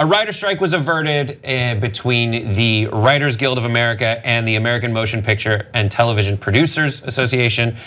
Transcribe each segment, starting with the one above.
A writer strike was averted between the Writers Guild of America and the American Motion Picture and Television Producers Association.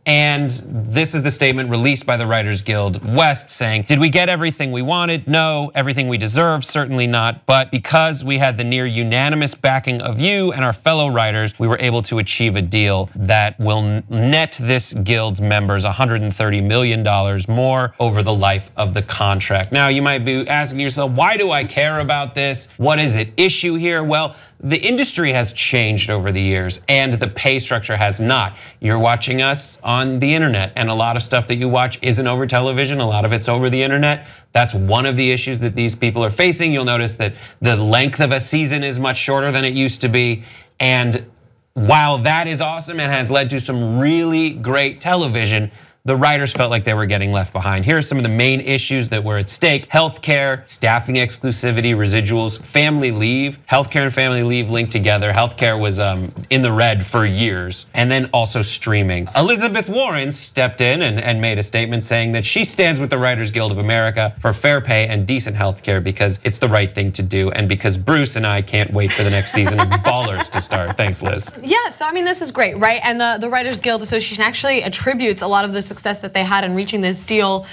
And this is the statement released by the Writers Guild West saying, did we get everything we wanted? No. Everything we deserved? Certainly not. But because we had the near unanimous backing of you and our fellow writers, we were able to achieve a deal that will net this guild's members $130 million more over the life of the contract. Now, you might be asking yourself, why do I care about this? What is at issue here? Well, the industry has changed over the years and the pay structure has not. You're watching us on the internet and a lot of stuff that you watch isn't over television, a lot of it's over the internet. That's one of the issues that these people are facing. You'll notice that the length of a season is much shorter than it used to be. And while that is awesome and has led to some really great television, the writers felt like they were getting left behind. Here are some of the main issues that were at stake: healthcare, staffing exclusivity, residuals, family leave. Healthcare and family leave linked together. Healthcare was in the red for years. And then also streaming. Elizabeth Warren stepped in and made a statement saying that she stands with the Writers Guild of America for fair pay and decent healthcare because it's the right thing to do and because Bruce and I can't wait for the next season of Ballers to start. Thanks, Liz. Yeah, so I mean, this is great, right? And the Writers Guild Association actually attributes a lot of the success that they had in reaching this deal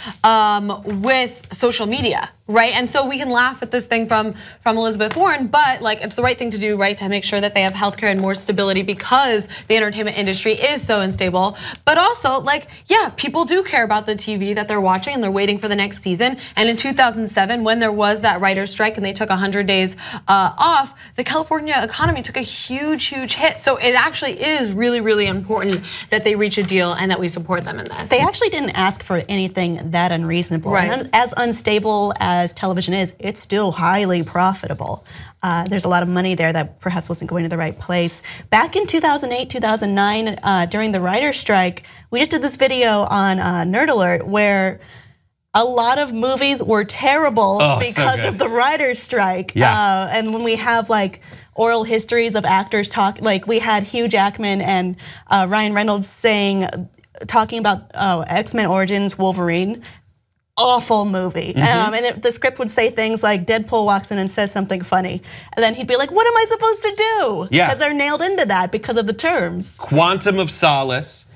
with social media, right? And so we can laugh at this thing from Elizabeth Warren, but like it's the right thing to do, right? To make sure that they have healthcare and more stability because the entertainment industry is so unstable. But also, like, yeah, people do care about the TV that they're watching and they're waiting for the next season. And in 2007, when there was that writer's strike and they took 100 days off, the California economy took a huge hit. So it actually is really, really important that they reach a deal and that we support them in this. They actually didn't ask for anything that unreasonable. Right. And as unstable as television is, it's still highly profitable. There's a lot of money there that perhaps wasn't going to the right place. Back in 2008, 2009, during the writer's strike, we just did this video on Nerd Alert where a lot of movies were terrible because of the writer's strike. Yeah. And when we have like oral histories of actors talk, like we had Hugh Jackman and Ryan Reynolds talking about X-Men Origins Wolverine. Awful movie. And the script would say things like Deadpool walks in and says something funny. And then he'd be like, what am I supposed to do? Yeah. Because they're nailed into that because of the terms. Quantum of Solace.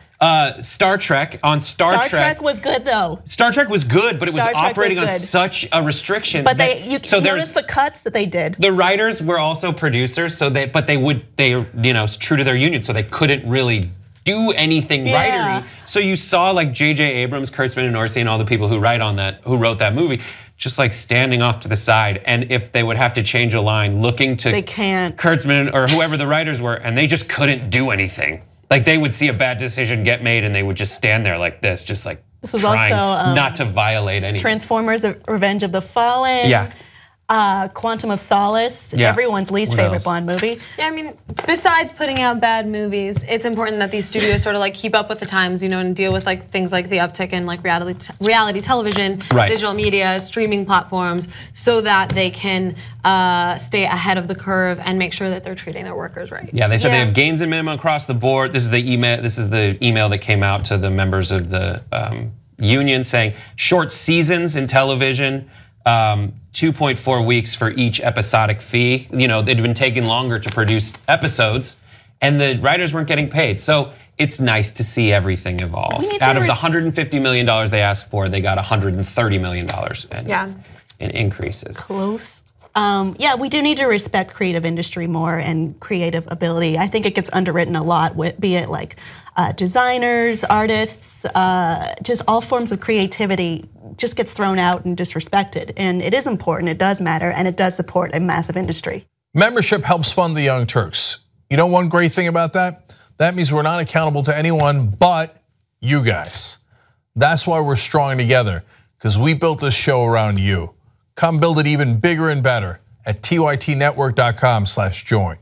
Star Trek. Star Trek was good though. Star Trek was good, but it was operating on such a restriction. But you notice the cuts that they did. The writers were also producers, so they true to their union, so they couldn't really do anything writery. So you saw like J.J. Abrams, Kurtzman and Orsi and all the people who wrote that movie, just like standing off to the side. And if they would have to change a line, looking to Kurtzman or whoever the writers were, and they just couldn't do anything. Like they would see a bad decision get made and they would just stand there like this like this was trying also, not to violate anything. Transformers: Revenge of the Fallen. Yeah. Quantum of Solace, everyone's least favorite Bond movie. Yeah, I mean, besides putting out bad movies, it's important that these studios sort of like keep up with the times, and deal with like things like the uptick in like reality television, digital media, streaming platforms, so that they can stay ahead of the curve and make sure that they're treating their workers right. Yeah, they said they have gains in minimum across the board. This is the email that came out to the members of the union saying short seasons in television. 2.4 weeks for each episodic fee. They'd been taking longer to produce episodes and the writers weren't getting paid. So it's nice to see everything evolve. Out of the $150 million they asked for, they got $130 million in increases. Close. Yeah, we do need to respect creative industry more and creative ability. I think it gets underwritten a lot, be it like designers, artists, just all forms of creativity just gets thrown out and disrespected. And it is important, it does matter, and it does support a massive industry. Membership helps fund the Young Turks. You know one great thing about that? That means we're not accountable to anyone but you guys. That's why we're strong together, because we built this show around you. Come build it even bigger and better at tytnetwork.com/join.